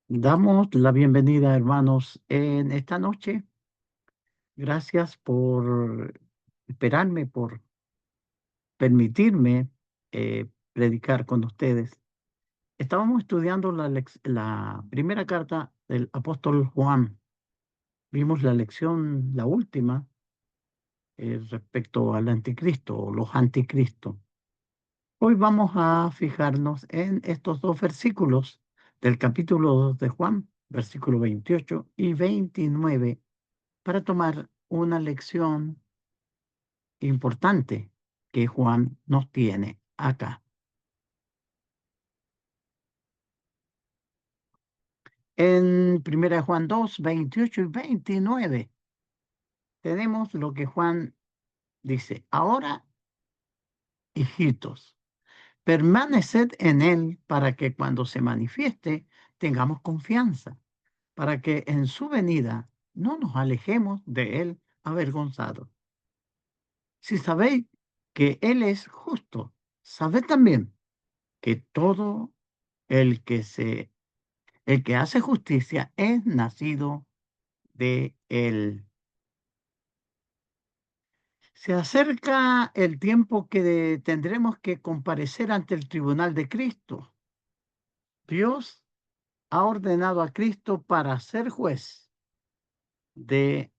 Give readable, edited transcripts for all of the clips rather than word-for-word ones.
Damos la bienvenida, hermanos, en esta noche. Gracias por esperarme, por permitirme predicar con ustedes. Estábamos estudiando la primera carta del apóstol Juan. Vimos la lección, la última, respecto al anticristo o los anticristos. Hoy vamos a fijarnos en estos dos versículos del capítulo 2 de Juan, versículo 28 y 29, para tomar una lección importante que Juan nos tiene acá. En 1 Juan 2, 28 y 29 tenemos lo que Juan dice: ahora, hijitos, permaneced en él para que cuando se manifieste tengamos confianza, para que en su venida no nos alejemos de él avergonzados. Si sabéis que él es justo, sabed también que todo el que se, el que hace justicia es nacido de él. Se acerca el tiempo que tendremos que comparecer ante el tribunal de Cristo. Dios ha ordenado a Cristo para ser juez de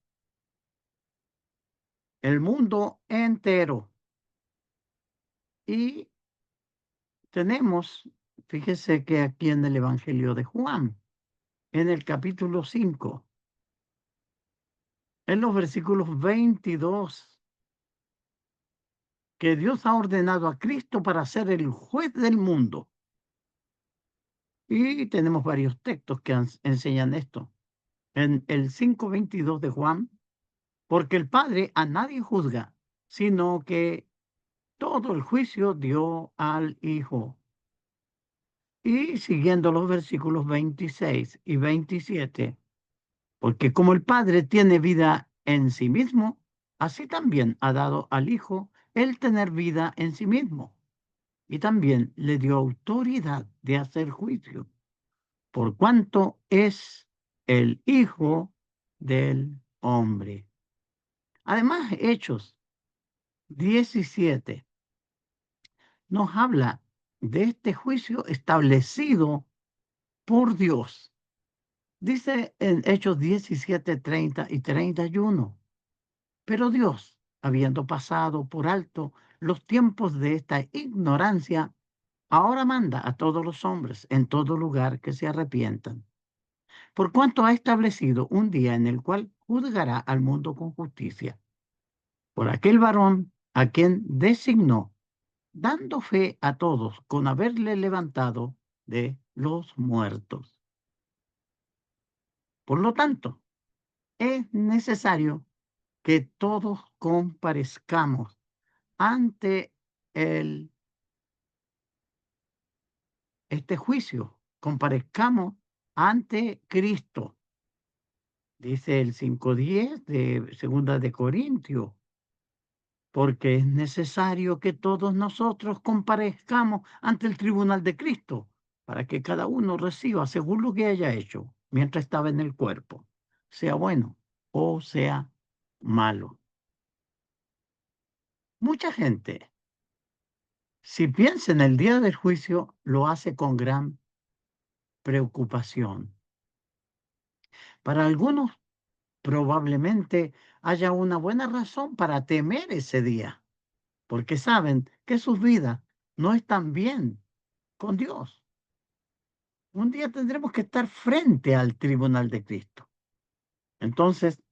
el mundo entero. Y tenemos, fíjese que aquí en el Evangelio de Juan, en el capítulo 5, en los versículos 22, que Dios ha ordenado a Cristo para ser el juez del mundo. Y tenemos varios textos que enseñan esto. En el 5:22 de Juan, porque el Padre a nadie juzga, sino que todo el juicio dio al Hijo. Y siguiendo los versículos 26 y 27, porque como el Padre tiene vida en sí mismo, así también ha dado al Hijo el tener vida en sí mismo. Y también le dio autoridad de hacer juicio, por cuanto es el Hijo del Hombre. Además, Hechos 17 nos habla de este juicio establecido por Dios. Dice en Hechos 17, 30 y 31, pero Dios, habiendo pasado por alto los tiempos de esta ignorancia, ahora manda a todos los hombres en todo lugar que se arrepientan, por cuanto ha establecido un día en el cual juzgará al mundo con justicia, por aquel varón a quien designó, dando fe a todos con haberle levantado de los muertos. Por lo tanto, es necesario que todos comparezcamos ante el, este juicio, comparezcamos ante Cristo. Dice el 5:10 de Segunda de Corintios, porque es necesario que todos nosotros comparezcamos ante el tribunal de Cristo, para que cada uno reciba según lo que haya hecho mientras estaba en el cuerpo, sea bueno o sea malo. Mucha gente, si piensa en el día del juicio, lo hace con gran preocupación. Para algunos, probablemente haya una buena razón para temer ese día, porque saben que sus vidas no están bien con Dios. Un día tendremos que estar frente al tribunal de Cristo. Entonces,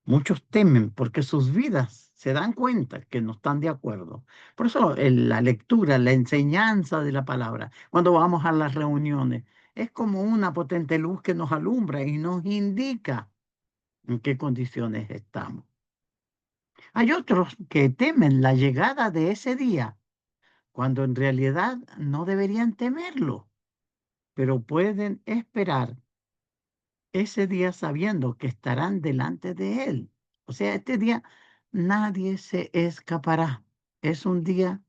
muchos temen porque sus vidas se dan cuenta que no están de acuerdo. Por eso la lectura, la enseñanza de la palabra, cuando vamos a las reuniones, es como una potente luz que nos alumbra y nos indica en qué condiciones estamos. Hay otros que temen la llegada de ese día, cuando en realidad no deberían temerlo, pero pueden esperar ese día sabiendo que estarán delante de Él. O sea, este día nadie se escapará. Es un día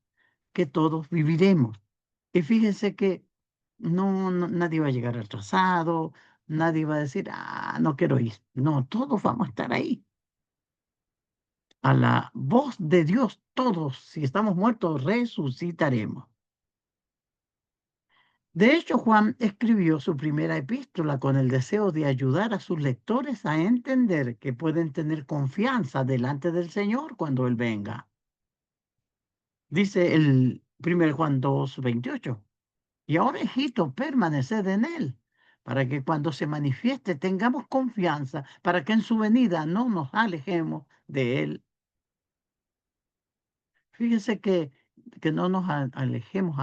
que todos viviremos. Y fíjense que nadie va a llegar atrasado, nadie va a decir, no quiero ir. No, todos vamos a estar ahí. A la voz de Dios, todos, si estamos muertos, resucitaremos. De hecho, Juan escribió su primera epístola con el deseo de ayudar a sus lectores a entender que pueden tener confianza delante del Señor cuando Él venga. Dice el 1 Juan 2:28. Y ahora, hijito, permaneced en Él, para que cuando se manifieste tengamos confianza, para que en su venida no nos alejemos de Él. Fíjese que no nos alejemos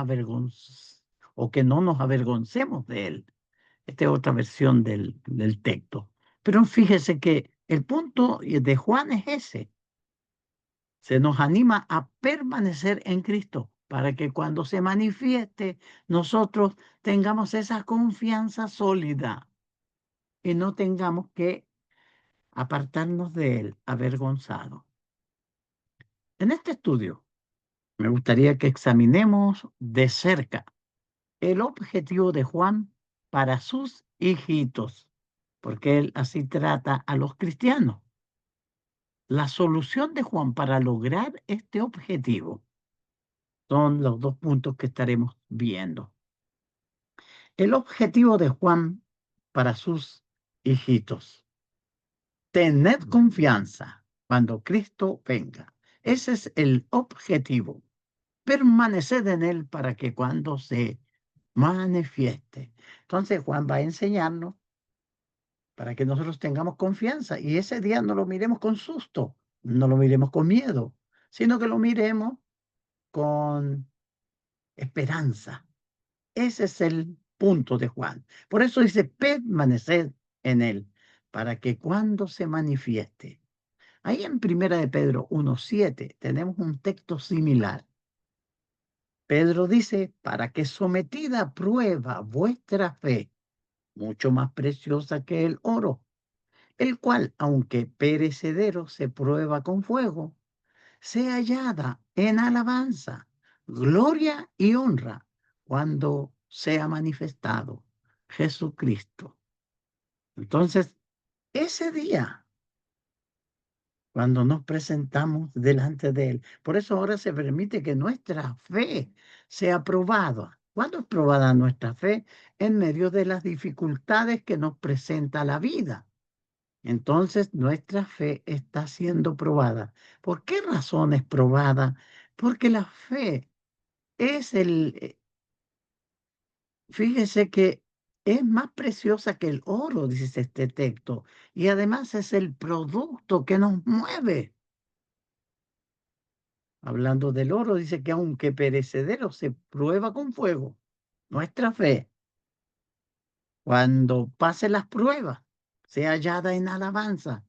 o que no nos avergoncemos de Él. Esta es otra versión del texto. Pero fíjese que el punto de Juan es ese. Se nos anima a permanecer en Cristo para que cuando se manifieste nosotros tengamos esa confianza sólida y no tengamos que apartarnos de Él avergonzado. En este estudio me gustaría que examinemos de cerca el objetivo de Juan para sus hijitos, porque él así trata a los cristianos. La solución de Juan para lograr este objetivo son los dos puntos que estaremos viendo. El objetivo de Juan para sus hijitos. Tened confianza cuando Cristo venga. Ese es el objetivo. Permaneced en Él para que cuando se manifieste. Entonces Juan va a enseñarnos para que nosotros tengamos confianza y ese día no lo miremos con susto, no lo miremos con miedo, sino que lo miremos con esperanza. Ese es el punto de Juan. Por eso dice, permaneced en Él, para que cuando se manifieste. Ahí en Primera de Pedro 1:7 tenemos un texto similar. Pedro dice, para que sometida a prueba vuestra fe, mucho más preciosa que el oro, el cual, aunque perecedero, se prueba con fuego, sea hallada en alabanza, gloria y honra cuando sea manifestado Jesucristo. Entonces, ese día, cuando nos presentamos delante de Él, por eso ahora se permite que nuestra fe sea probada. ¿Cuándo es probada nuestra fe? En medio de las dificultades que nos presenta la vida. Entonces nuestra fe está siendo probada. ¿Por qué razón es probada? Porque la fe es fíjese que es más preciosa que el oro, dice este texto, y además es el producto que nos mueve. Hablando del oro, dice que aunque perecedero se prueba con fuego, nuestra fe, cuando pase las pruebas, sea hallada en alabanza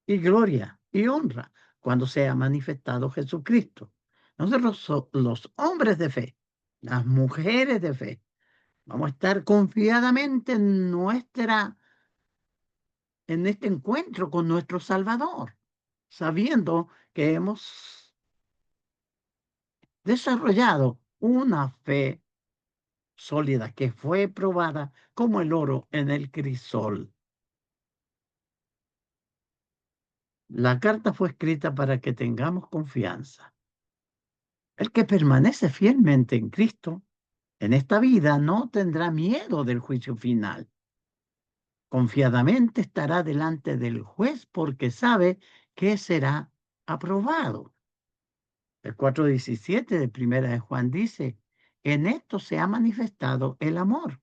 y gloria y honra cuando sea manifestado Jesucristo. Nosotros los hombres de fe, las mujeres de fe, vamos a estar confiadamente en este encuentro con nuestro Salvador, sabiendo que hemos desarrollado una fe sólida que fue probada como el oro en el crisol. La carta fue escrita para que tengamos confianza. El que permanece fielmente en Cristo en esta vida no tendrá miedo del juicio final. Confiadamente estará delante del juez porque sabe que será aprobado. El 4:17 de Primera de Juan dice, en esto se ha manifestado el amor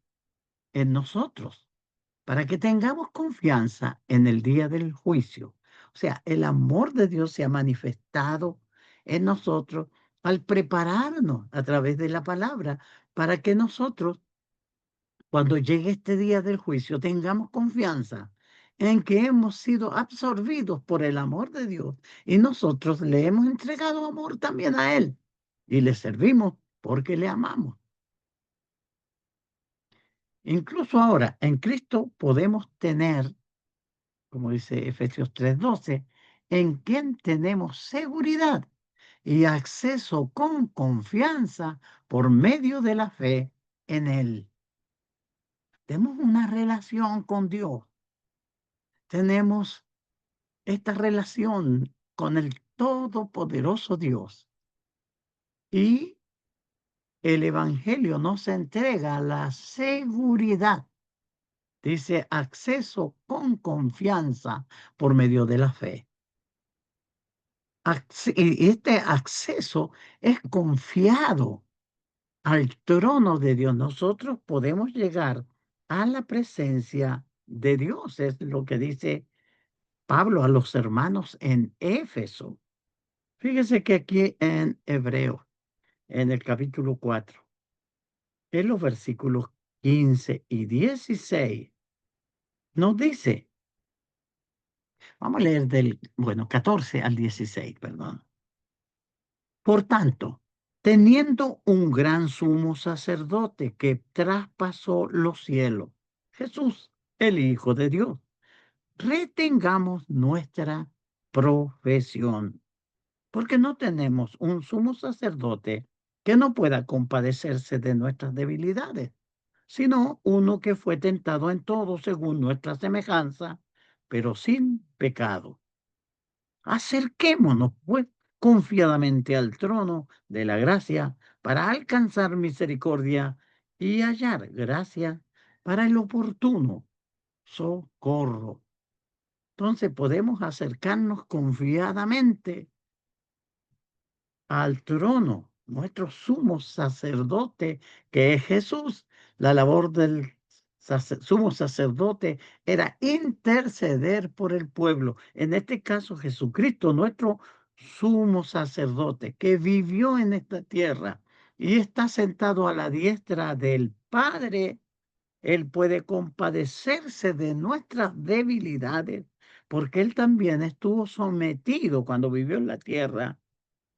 en nosotros, para que tengamos confianza en el día del juicio. O sea, el amor de Dios se ha manifestado en nosotros al prepararnos a través de la palabra, para que nosotros, cuando llegue este día del juicio, tengamos confianza en que hemos sido absorbidos por el amor de Dios y nosotros le hemos entregado amor también a Él y le servimos porque le amamos. Incluso ahora en Cristo podemos tener, como dice Efesios 3:12, en quien tenemos seguridad y acceso con confianza por medio de la fe en Él. Tenemos una relación con Dios. Tenemos esta relación con el todopoderoso Dios. Y el Evangelio nos entrega la seguridad, dice, acceso con confianza por medio de la fe. Y este acceso es confiado al trono de Dios. Nosotros podemos llegar a la presencia de Dios, es lo que dice Pablo a los hermanos en Éfeso. Fíjese que aquí en Hebreo, en el capítulo 4, en los versículos 15 y 16, nos dice, vamos a leer del 14 al 16, perdón. Por tanto, teniendo un gran sumo sacerdote que traspasó los cielos, Jesús, el Hijo de Dios, retengamos nuestra profesión, porque no tenemos un sumo sacerdote que no pueda compadecerse de nuestras debilidades, sino uno que fue tentado en todo según nuestra semejanza, pero sin pecado. Acerquémonos, pues, confiadamente al trono de la gracia para alcanzar misericordia y hallar gracia para el oportuno socorro. Entonces podemos acercarnos confiadamente al trono, nuestro sumo sacerdote, que es Jesús. La labor del sumo sacerdote era interceder por el pueblo. En este caso, Jesucristo, nuestro sumo sacerdote, que vivió en esta tierra y está sentado a la diestra del Padre. Él puede compadecerse de nuestras debilidades, porque Él también estuvo sometido cuando vivió en la tierra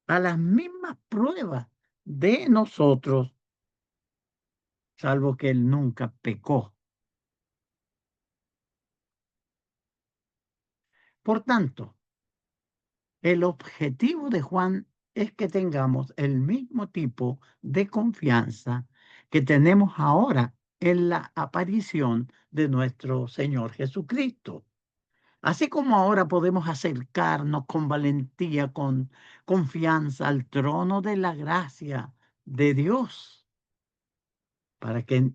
a las mismas pruebas de nosotros, salvo que Él nunca pecó. Por tanto, el objetivo de Juan es que tengamos el mismo tipo de confianza que tenemos ahora en la aparición de nuestro Señor Jesucristo. Así como ahora podemos acercarnos con valentía, con confianza al trono de la gracia de Dios, para que,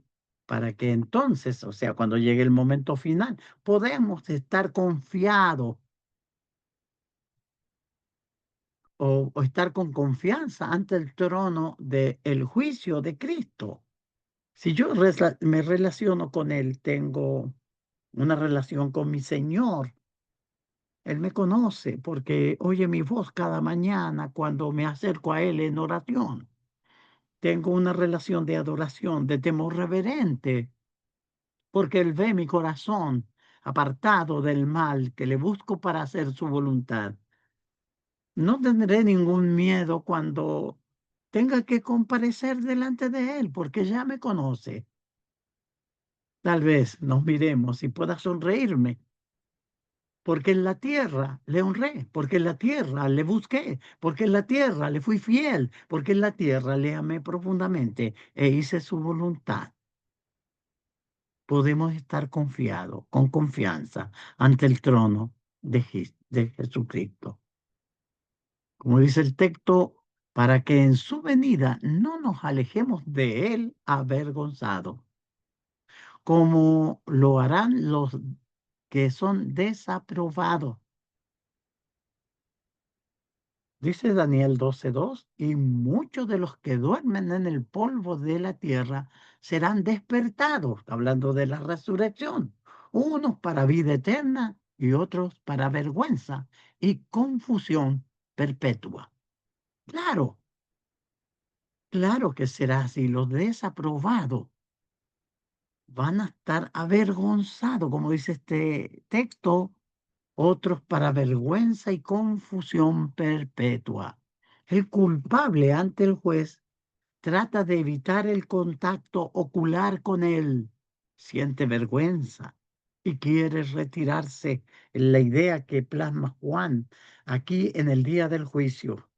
para que entonces, o sea, cuando llegue el momento final, podemos estar confiados o estar con confianza ante el trono del juicio de Cristo. Si yo me relaciono con Él, tengo una relación con mi Señor. Él me conoce porque oye mi voz cada mañana cuando me acerco a Él en oración. Tengo una relación de adoración, de temor reverente, porque Él ve mi corazón apartado del mal que le busco para hacer su voluntad. No tendré ningún miedo cuando tenga que comparecer delante de Él, porque ya me conoce. Tal vez nos miremos y pueda sonreírme, porque en la tierra le honré, porque en la tierra le busqué, porque en la tierra le fui fiel, porque en la tierra le amé profundamente e hice su voluntad. Podemos estar confiados, con confianza, ante el trono de Jesucristo. Como dice el texto, para que en su venida no nos alejemos de él avergonzados, como lo harán los que son desaprobados. Dice Daniel 12:2, y muchos de los que duermen en el polvo de la tierra serán despertados, hablando de la resurrección, unos para vida eterna y otros para vergüenza y confusión perpetua. Claro, claro que será así. Los desaprobados van a estar avergonzados, como dice este texto, otros para vergüenza y confusión perpetua. El culpable ante el juez trata de evitar el contacto ocular con él, siente vergüenza y quiere retirarse en la idea que plasma Juan aquí en el día del juicio.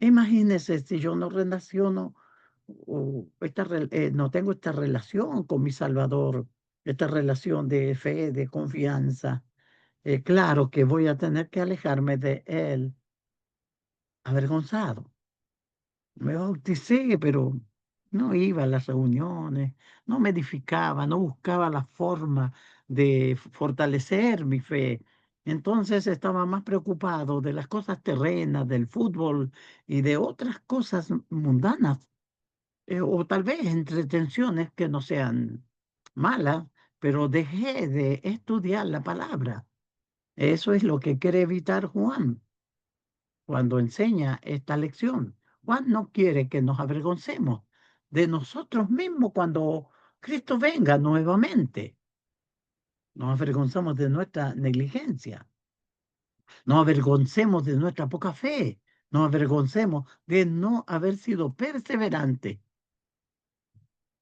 Imagínese si yo no relaciono no tengo esta relación con mi Salvador, esta relación de fe, de confianza. Claro que voy a tener que alejarme de Él avergonzado. Me bauticé, pero no iba a las reuniones, no me edificaba, no buscaba la forma de fortalecer mi fe. Entonces estaba más preocupado de las cosas terrenas, del fútbol y de otras cosas mundanas, o tal vez entretenciones que no sean malas, pero dejé de estudiar la palabra. Eso es lo que quiere evitar Juan cuando enseña esta lección. Juan no quiere que nos avergoncemos de nosotros mismos cuando Cristo venga nuevamente. Nos avergonzamos de nuestra negligencia, nos avergoncemos de nuestra poca fe, nos avergoncemos de no haber sido perseverantes.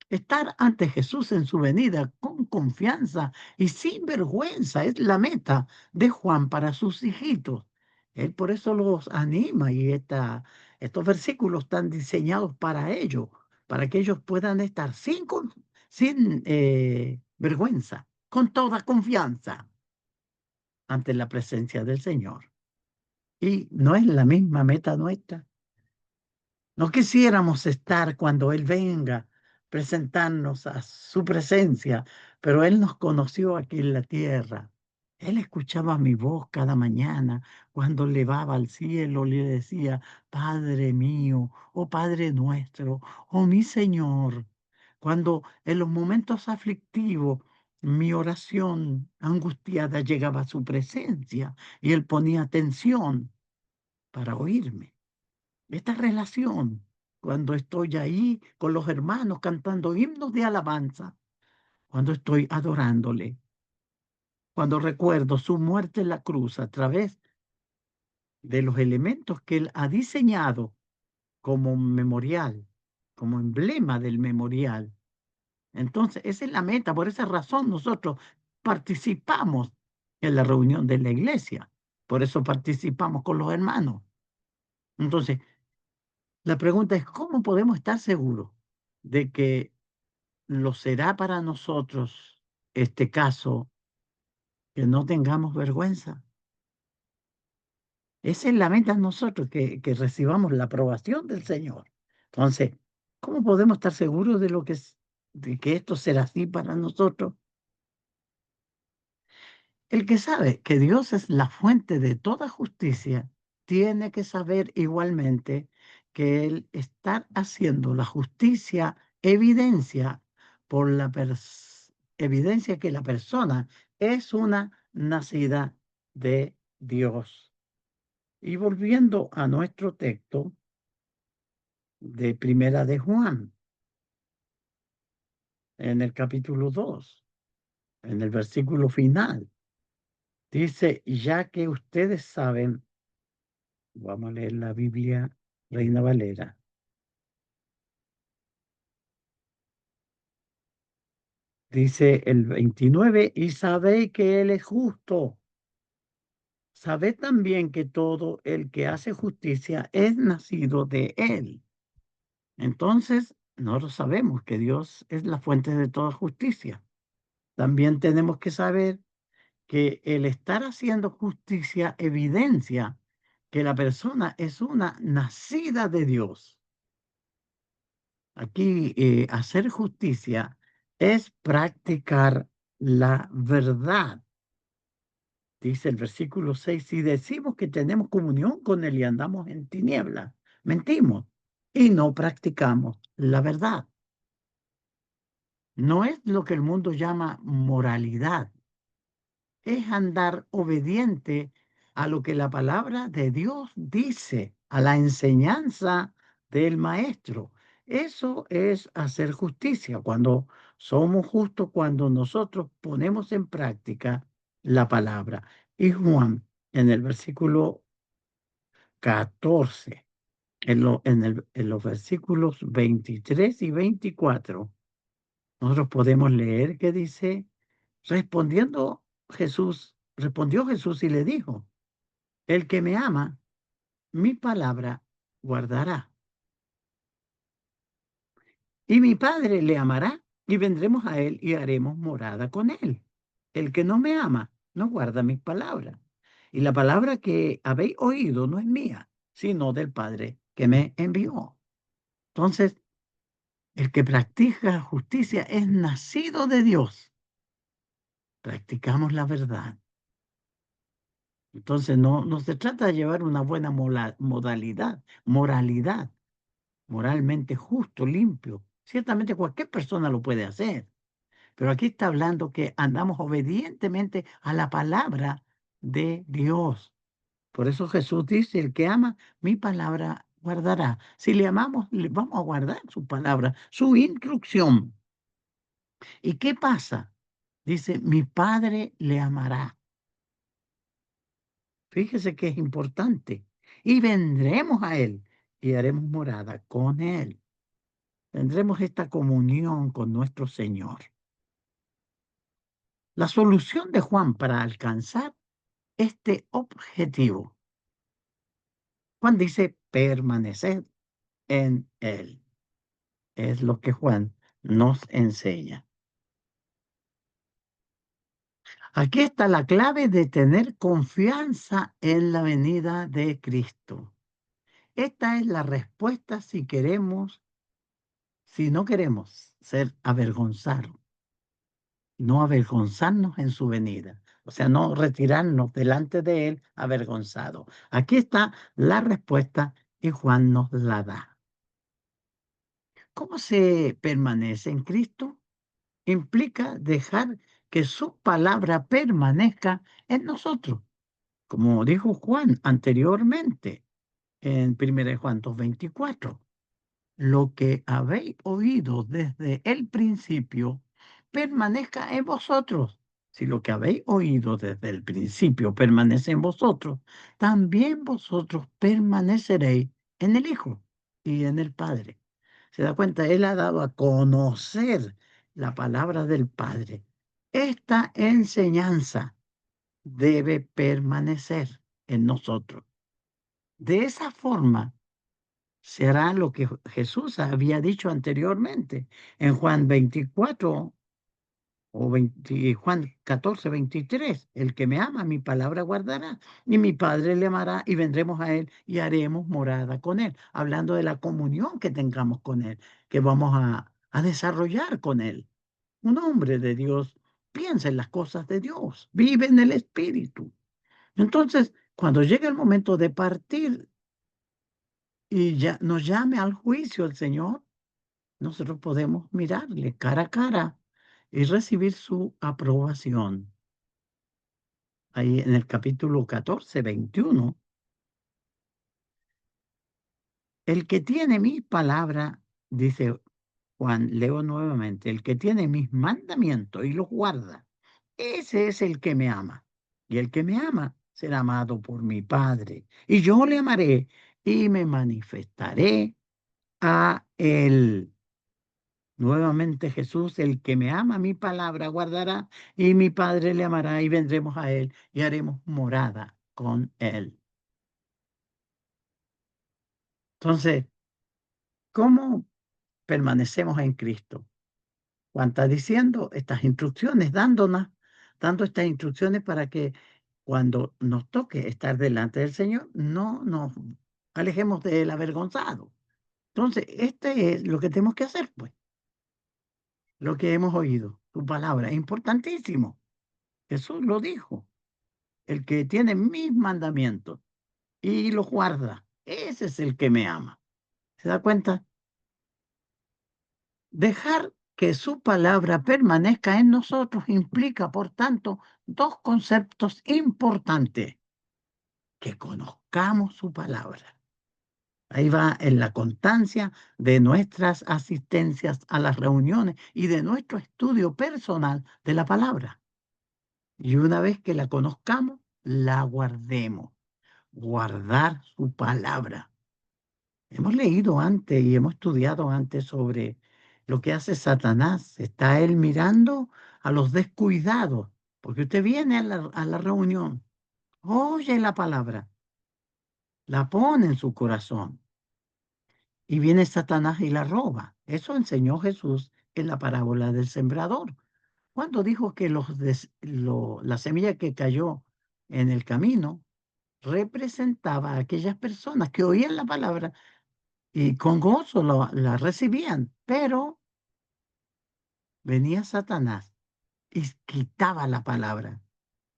Estar ante Jesús en su venida con confianza y sin vergüenza es la meta de Juan para sus hijitos. Él por eso los anima y estos versículos están diseñados para ellos, para que ellos puedan estar sin vergüenza, con toda confianza ante la presencia del Señor. Y no es la misma meta nuestra. No quisiéramos estar cuando Él venga, presentarnos a su presencia, pero Él nos conoció aquí en la tierra. Él escuchaba mi voz cada mañana cuando elevaba al cielo, le decía, Padre mío, oh Padre nuestro, oh mi Señor. Cuando en los momentos aflictivos mi oración angustiada llegaba a su presencia y Él ponía atención para oírme. Esta relación, cuando estoy ahí con los hermanos cantando himnos de alabanza, cuando estoy adorándole, cuando recuerdo su muerte en la cruz a través de los elementos que él ha diseñado como memorial, como emblema del memorial. Entonces, esa es la meta. Por esa razón nosotros participamos en la reunión de la iglesia. Por eso participamos con los hermanos. Entonces, la pregunta es, ¿cómo podemos estar seguros de que lo será para nosotros este caso, que no tengamos vergüenza? Esa es la meta de nosotros, que recibamos la aprobación del Señor. Entonces, ¿cómo podemos estar seguros de de que esto será así para nosotros? El que sabe que Dios es la fuente de toda justicia, tiene que saber igualmente que el estar haciendo la justicia evidencia evidencia que la persona es una nacida de Dios. Y volviendo a nuestro texto de Primera de Juan, en el capítulo 2, en el versículo final, dice, ya que ustedes saben. Vamos a leer la Biblia Reina Valera. Dice el 29, y sabéis que Él es justo. Sabed también que todo el que hace justicia es nacido de Él. Entonces, nosotros sabemos que Dios es la fuente de toda justicia. También tenemos que saber que el estar haciendo justicia evidencia que la persona es una nacida de Dios. Aquí, hacer justicia es practicar la verdad. Dice el versículo 6, si decimos que tenemos comunión con Él y andamos en tinieblas, mentimos y no practicamos la verdad. No es lo que el mundo llama moralidad, es andar obediente a lo que la palabra de Dios dice, a la enseñanza del maestro. Eso es hacer justicia, cuando somos justos, cuando nosotros ponemos en práctica la palabra. Y Juan, en el versículo 14, en los versículos 23 y 24, nosotros podemos leer que dice, respondió Jesús y le dijo, el que me ama, mi palabra guardará. Y mi Padre le amará y vendremos a él y haremos morada con él. El que no me ama no guarda mis palabras. Y la palabra que habéis oído no es mía, sino del Padre que me envió. Entonces, el que practica justicia es nacido de Dios. Practicamos la verdad. Entonces, no se trata de llevar una buena moralidad, moralmente justo, limpio. Ciertamente cualquier persona lo puede hacer. Pero aquí está hablando que andamos obedientemente a la palabra de Dios. Por eso Jesús dice, el que ama mi palabra guardará. Si le amamos, le vamos a guardar su palabra, su instrucción. ¿Y qué pasa? Dice, mi Padre le amará. Fíjese que es importante. Y vendremos a Él y haremos morada con Él. Tendremos esta comunión con nuestro Señor. La solución de Juan para alcanzar este objetivo. Juan dice permanecer en Él. Es lo que Juan nos enseña. Aquí está la clave de tener confianza en la venida de Cristo. Esta es la respuesta si no queremos ser avergonzados, no avergonzarnos en su venida. O sea, no retirarnos delante de Él avergonzados. Aquí está la respuesta y Juan nos la da. ¿Cómo se permanece en Cristo? Implica dejar que su palabra permanezca en nosotros, como dijo Juan anteriormente en 1 Juan 2:24. Lo que habéis oído desde el principio permanezca en vosotros. Si lo que habéis oído desde el principio permanece en vosotros, también vosotros permaneceréis en el Hijo y en el Padre. ¿Se da cuenta? Él ha dado a conocer la palabra del Padre. Esta enseñanza debe permanecer en nosotros. De esa forma, será lo que Jesús había dicho anteriormente en Juan 24 o Juan 14:23. El que me ama, mi palabra guardará, y mi Padre le amará, y vendremos a él y haremos morada con él. Hablando de la comunión que tengamos con él, que vamos a desarrollar con él. Un hombre de Dios piensa en las cosas de Dios, vive en el Espíritu. Entonces, cuando llega el momento de partir y ya nos llame al juicio el Señor, nosotros podemos mirarle cara a cara y recibir su aprobación. Ahí en el capítulo 14:21, el que tiene mi palabra, dice Juan, leo nuevamente, el que tiene mis mandamientos y los guarda, ese es el que me ama. Y el que me ama será amado por mi Padre. Y yo le amaré y me manifestaré a él. Nuevamente Jesús, el que me ama, mi palabra guardará, y mi Padre le amará, y vendremos a él y haremos morada con él. Entonces, ¿cómo permanecemos en Cristo? Juan está diciendo estas instrucciones, dando estas instrucciones para que cuando nos toque estar delante del Señor, no nos alejemos de él avergonzado. Entonces, este es lo que tenemos que hacer, pues, lo que hemos oído, su palabra, es importantísimo. Jesús lo dijo. El que tiene mis mandamientos y los guarda, ese es el que me ama. ¿Se da cuenta? Dejar que su palabra permanezca en nosotros implica, por tanto, dos conceptos importantes: que conozcamos su palabra. Ahí va en la constancia de nuestras asistencias a las reuniones y de nuestro estudio personal de la palabra. Y una vez que la conozcamos, la guardemos. Guardar su palabra. Hemos leído antes y hemos estudiado antes sobre lo que hace Satanás. Está él mirando a los descuidados, porque usted viene a la reunión, oye la palabra, la pone en su corazón y viene Satanás y la roba. Eso enseñó Jesús en la parábola del sembrador, cuando dijo que la semilla que cayó en el camino representaba a aquellas personas que oían la palabra y con gozo la recibían, pero venía Satanás y quitaba la palabra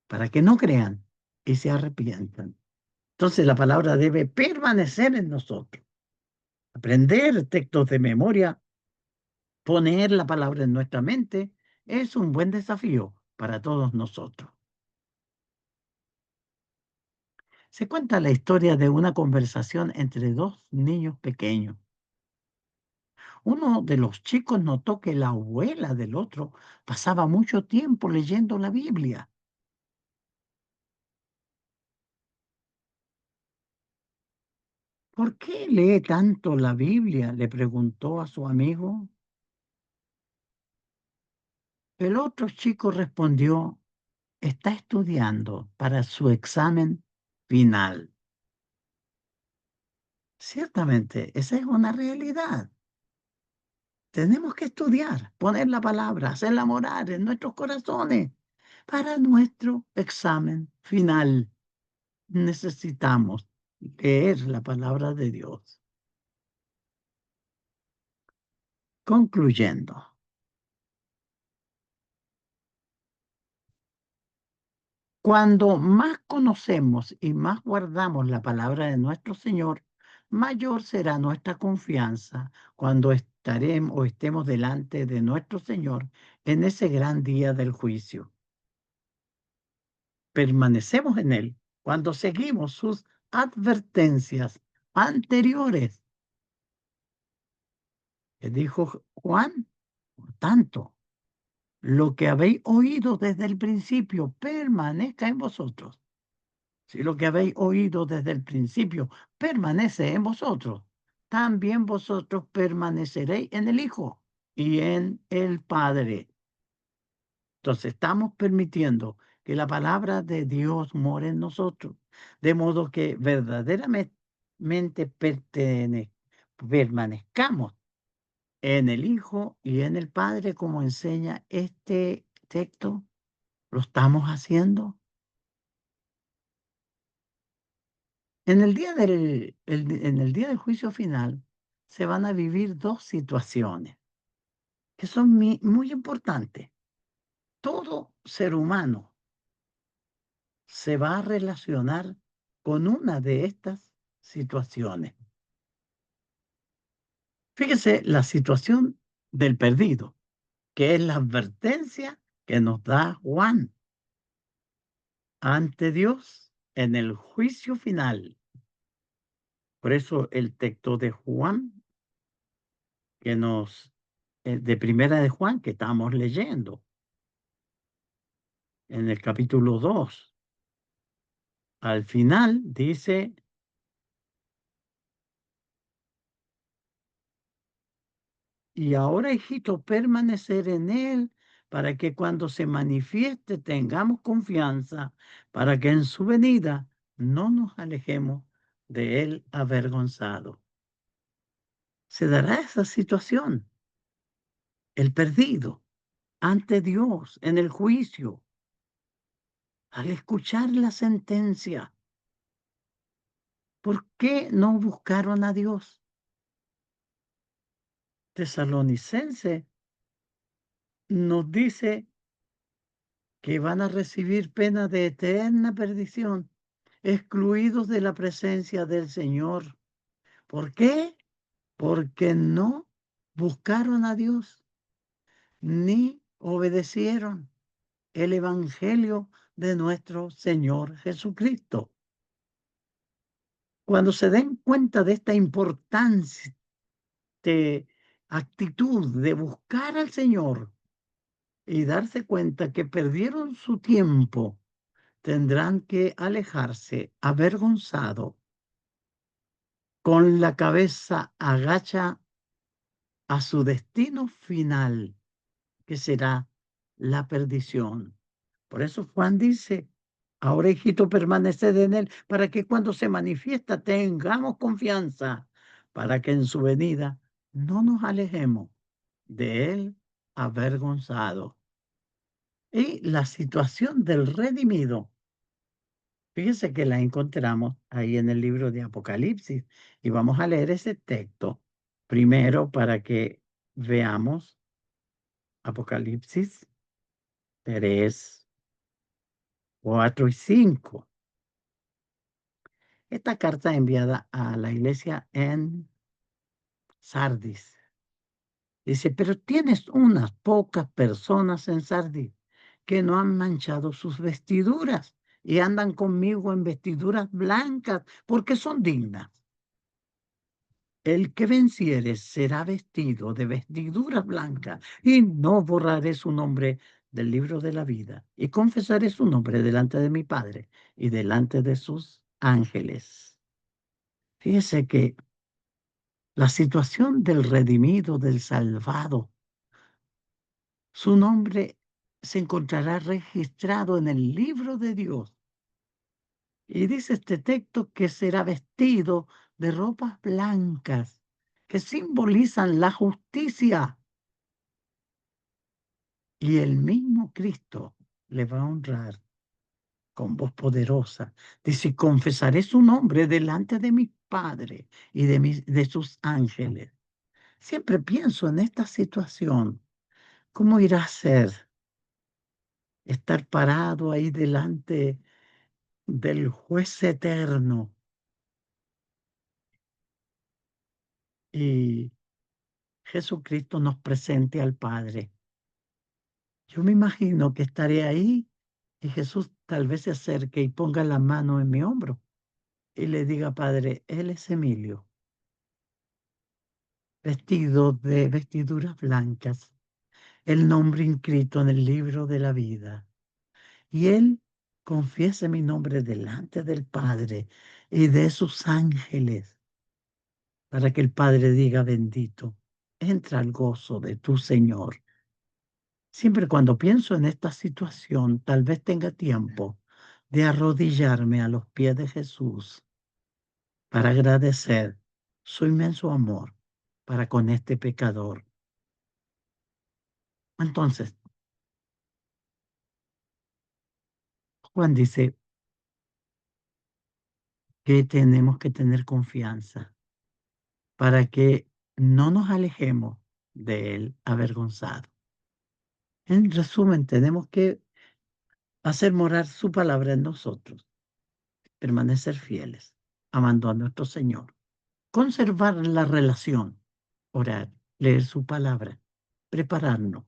para que no crean y se arrepientan. Entonces la palabra debe permanecer en nosotros. Aprender textos de memoria, poner la palabra en nuestra mente, es un buen desafío para todos nosotros. Se cuenta la historia de una conversación entre dos niños pequeños. Uno de los chicos notó que la abuela del otro pasaba mucho tiempo leyendo la Biblia. ¿Por qué lee tanto la Biblia?, le preguntó a su amigo. El otro chico respondió: está estudiando para su examen final. Ciertamente, esa es una realidad. Tenemos que estudiar, poner la palabra, hacerla morar en nuestros corazones para nuestro examen final. Necesitamos leer la palabra de Dios. Concluyendo, cuando más conocemos y más guardamos la palabra de nuestro Señor, mayor será nuestra confianza cuando estaremos o estemos delante de nuestro Señor en ese gran día del juicio. Permanecemos en Él cuando seguimos sus advertencias anteriores. Que dijo Juan: por tanto, lo que habéis oído desde el principio permanezca en vosotros. Si lo que habéis oído desde el principio permanece en vosotros, también vosotros permaneceréis en el Hijo y en el Padre. Entonces estamos permitiendo que la palabra de Dios more en nosotros, de modo que verdaderamente permanezcamos en el Hijo y en el Padre, como enseña este texto. ¿Lo estamos haciendo? En el día del juicio final se van a vivir dos situaciones que son muy importantes. Todo ser humano se va a relacionar con una de estas situaciones. Fíjese la situación del perdido, que es la advertencia que nos da Juan ante Dios en el juicio final. Por eso el texto de Juan, que de primera de Juan, que estamos leyendo en el capítulo 2, al final dice: y ahora, hijito, permanecer en Él para que cuando se manifieste tengamos confianza, para que en su venida no nos alejemos de Él avergonzado. Se dará esa situación, el perdido, ante Dios en el juicio, al escuchar la sentencia. ¿Por qué no buscaron a Dios? Tesalonicense nos dice que van a recibir pena de eterna perdición, excluidos de la presencia del Señor. ¿Por qué? Porque no buscaron a Dios ni obedecieron el Evangelio de nuestro Señor Jesucristo. Cuando se den cuenta de esta importante actitud de buscar al Señor y darse cuenta que perdieron su tiempo, tendrán que alejarse avergonzado, con la cabeza agacha a su destino final, que será la perdición. Por eso Juan dice: ahora, hijito, permaneced en Él, para que cuando se manifiesta tengamos confianza, para que en su venida no nos alejemos de él avergonzado. Y la situación del redimido, fíjese que la encontramos ahí en el libro de Apocalipsis y vamos a leer ese texto primero para que veamos Apocalipsis 3, 4 y 5. Esta carta enviada a la iglesia en Sardis. Dice, pero tienes unas pocas personas en Sardis que no han manchado sus vestiduras y andan conmigo en vestiduras blancas porque son dignas. El que venciere será vestido de vestiduras blancas y no borraré su nombre del libro de la vida y confesaré su nombre delante de mi Padre y delante de sus ángeles. Fíjese que la situación del redimido, del salvado, su nombre se encontrará registrado en el libro de Dios. Y dice este texto que será vestido de ropas blancas que simbolizan la justicia. Y el mismo Cristo le va a honrar con voz poderosa. Dice, confesaré su nombre delante de mi Padre y de sus ángeles. Siempre pienso en esta situación. ¿Cómo irá a ser estar parado ahí delante del juez eterno y Jesucristo nos presente al Padre? Yo me imagino que estaré ahí y Jesús tal vez se acerque y ponga la mano en mi hombro y le diga, Padre, él es Emilio, vestido de vestiduras blancas, el nombre inscrito en el libro de la vida. Y él confiese mi nombre delante del Padre y de sus ángeles, para que el Padre diga, bendito, entra al gozo de tu Señor. Siempre cuando pienso en esta situación, tal vez tenga tiempo de arrodillarme a los pies de Jesús para agradecer su inmenso amor para con este pecador. Entonces, Juan dice que tenemos que tener confianza para que no nos alejemos de él avergonzado. En resumen, tenemos que hacer morar su palabra en nosotros, permanecer fieles, amando a nuestro Señor, conservar la relación, orar, leer su palabra, prepararnos,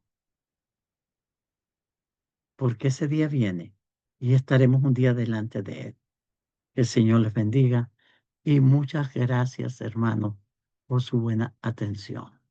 porque ese día viene y estaremos un día delante de Él. Que el Señor les bendiga y muchas gracias, hermanos, por su buena atención.